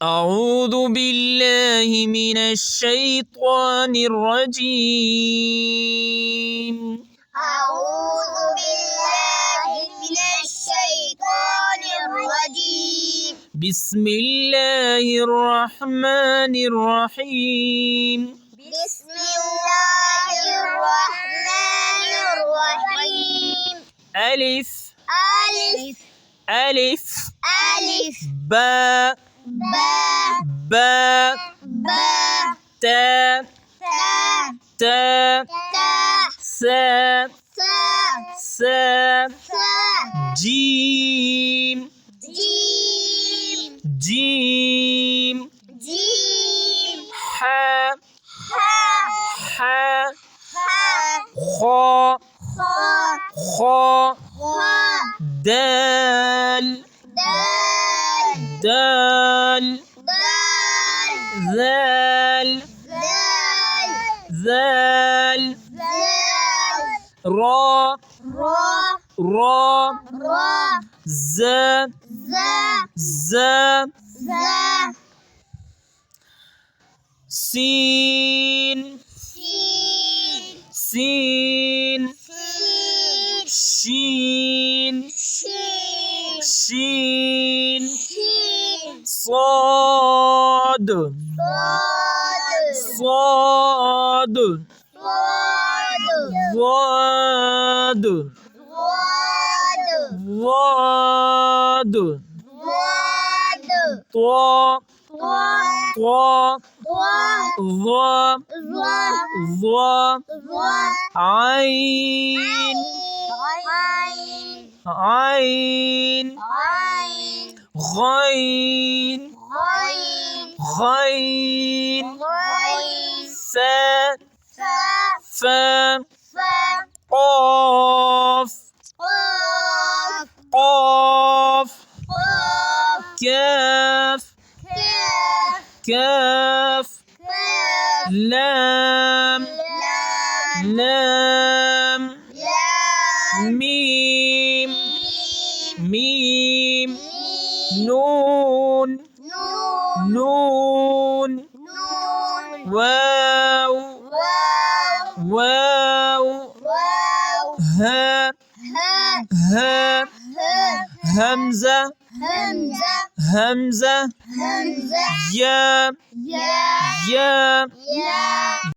أعوذ بالله من الشيطان الرجيم. أعوذ بالله من الشيطان الرجيم. بسم الله الرحمن الرحيم. بسم الله الرحمن الرحيم. ألف ألف ألف ألف باء باء باء باء تاء تاء تاء تاء ساء ساء ساء ساء جيم جيم جيم جيم حاء حاء حاء حاء خاء خاء خاء خاء دال دال دال دال ذال ذال ذال ذال را را را را ز ذا ز ذا سين سين سين سين شين شين شين شين صاد صاد صاد صاد ضاد واد ضاد واد طا طا طا ظا ظا ظا ظا عين عين عين عين غين غين غين غين فاء فا فاء فا قاف قاف قاف قاف كاف كاف كاف كاف لام لام لام لام ميم ميم ميم ميم نون نون نون نون واو واو واو واو ها ها ها ها همزة همزة همزة همزة يا يا يا يا